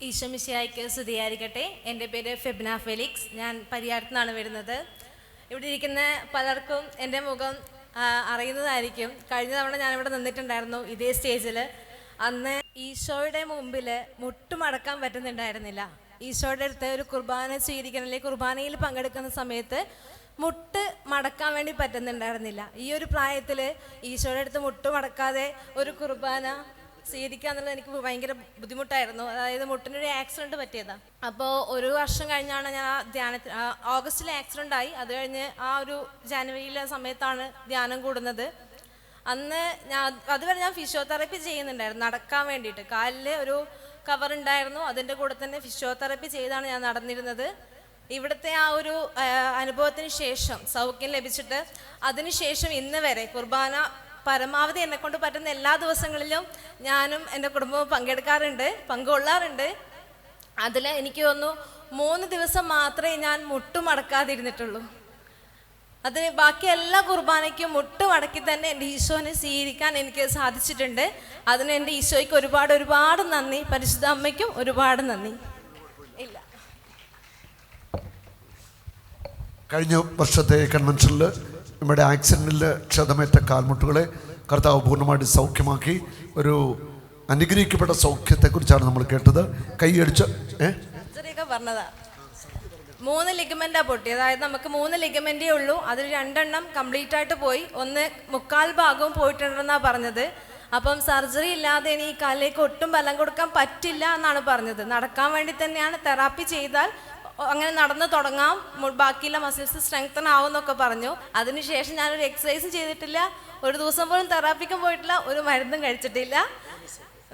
ഈശോ മിശിഹായ്ക്ക് സ്തുതിയായിരിക്കട്ടെ. എൻ്റെ പേര് ഫെബ്ന ഫെലിക്സ്. ഞാൻ പരിയാരത്തു നിന്നാണ് വരുന്നത്. ഇവിടെ ഇരിക്കുന്ന പലർക്കും എൻ്റെ മുഖം അറിയുന്നതായിരിക്കും. കഴിഞ്ഞ തവണ ഞാനിവിടെ നിന്നിട്ടുണ്ടായിരുന്നു ഇതേ സ്റ്റേജിൽ. അന്ന് ഈശോയുടെ മുമ്പിൽ മുട്ടുമടക്കാൻ പറ്റുന്നുണ്ടായിരുന്നില്ല. ഈശോയുടെ അടുത്ത് ഒരു കുർബാന സ്വീകരിക്കണം, അല്ലെങ്കിൽ കുർബാനയിൽ പങ്കെടുക്കുന്ന സമയത്ത് മുട്ട് മടക്കാൻ വേണ്ടി പറ്റുന്നുണ്ടായിരുന്നില്ല. ഈ ഒരു പ്രായത്തിൽ ഈശോയുടെ അടുത്ത് മുട്ട് മടക്കാതെ ഒരു കുർബാന സ്വീകരിക്കുക എന്നുള്ളത് എനിക്ക് ഭയങ്കര ബുദ്ധിമുട്ടായിരുന്നു. അതായത് മുട്ടിനൊരു ആക്സിഡൻറ്റ് പറ്റിയതാണ്. അപ്പോൾ ഒരു വർഷം കഴിഞ്ഞാണ് ഞാൻ ആ ധ്യാനത്തിൽ, ഓഗസ്റ്റിൽ ആക്സിഡൻ്റ് ആയി. അത് കഴിഞ്ഞ് ആ ഒരു ജനുവരിയിലെ സമയത്താണ് ധ്യാനം കൂടുന്നത്. അന്ന് അതുവരെ ഞാൻ ഫിസിയോതെറാപ്പി ചെയ്യുന്നുണ്ടായിരുന്നു നടക്കാൻ വേണ്ടിയിട്ട്. കാലിൽ ഒരു കവർ ഉണ്ടായിരുന്നു, അതിൻ്റെ കൂടെ തന്നെ ഫിസിയോതെറാപ്പി ചെയ്താണ് ഞാൻ നടന്നിരുന്നത്. ഇവിടുത്തെ ആ ഒരു അനുഭവത്തിന് ശേഷം, സൗഖ്യം ലഭിച്ചിട്ട് അതിനുശേഷം ഇന്ന് വരെ കുർബാന പരമാവധി എന്നെക്കൊണ്ട് പറ്റുന്ന എല്ലാ ദിവസങ്ങളിലും ഞാനും എൻ്റെ കുടുംബവും പങ്കുകൊള്ളാറുണ്ട്. അതിൽ എനിക്ക് തോന്നുന്നു 3 ദിവസം മാത്രമേ ഞാൻ മുട്ടുമടക്കാതിരുന്നിട്ടുള്ളൂ. അതിന് ബാക്കി എല്ലാ കുർബാനയ്ക്കും മുട്ടുമടക്കി തന്നെ എൻ്റെ ഈശോനെ സ്വീകരിക്കാൻ എനിക്ക് സാധിച്ചിട്ടുണ്ട്. അതിന് എൻ്റെ ഈശോയ്ക്ക് ഒരുപാട് നന്ദി. പരിശുദ്ധ അമ്മയ്ക്കും ഒരുപാട് നന്ദി. ഇല്ല, കഴിഞ്ഞ വർഷത്തെ കൺവെൻഷനിൽ നമ്മുടെ ആക്സിഡൻറ്റിൽ ക്ഷതമേറ്റ കാൽമുട്ടുകളെ കർത്താവ് പൂർണ്ണമായിട്ട് സൗഖ്യമാക്കി. ഒരു അനുഗ്രഹിക്കപ്പെട്ട സൗഖ്യത്തെക്കുറിച്ചാണ് നമ്മൾ കേട്ടത്. കൈയടിച്ച് പറഞ്ഞതാ 3 ലിഗമെന്റാ പൊട്ടി. അതായത് നമുക്ക് 3 ലിഗമെന്റേ ഉള്ളൂ. അതിൽ 2 എണ്ണം കംപ്ലീറ്റ് ആയിട്ട് പോയി, 1/4 ഭാഗവും പോയിട്ടുണ്ടെന്നാണ് പറഞ്ഞത്. അപ്പം സർജറി ഇല്ലാതെ ഇനി ഈ കാലിലേക്ക് ഒട്ടും ബലം കൊടുക്കാൻ പറ്റില്ല എന്നാണ് പറഞ്ഞത്. നടക്കാൻ വേണ്ടി തന്നെയാണ്, തെറാപ്പി ചെയ്താൽ അങ്ങനെ നടന്ന് തുടങ്ങാം, ബാക്കിയുള്ള മസിൽസ് സ്ട്രെങ്തൻ ആവും എന്നൊക്കെ പറഞ്ഞു. അതിനുശേഷം ഞാനൊരു എക്സസൈസും ചെയ്തിട്ടില്ല, ഒരു ദിവസം പോലും തെറാപ്പിക്കും പോയിട്ടില്ല, ഒരു മരുന്നും കഴിച്ചിട്ടില്ല.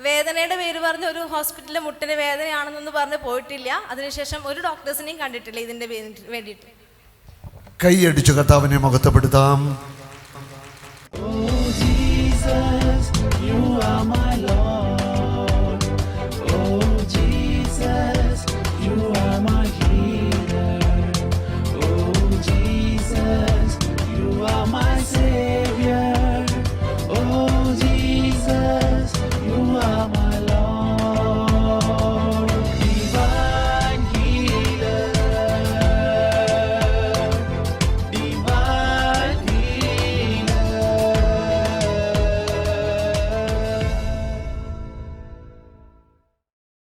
വേദനയുടെ പേര് പറഞ്ഞ് ഒരു ഹോസ്പിറ്റലിൽ മുട്ടിന് വേദനയാണെന്നൊന്ന് പറഞ്ഞ് പോയിട്ടില്ല. അതിനുശേഷം ഒരു ഡോക്ടേഴ്സിനെയും കണ്ടിട്ടില്ല ഇതിൻ്റെ വേണ്ടിയിട്ട്. കൈയടിച്ചു കർത്താവിനെ മഹത്വപ്പെടുത്താം.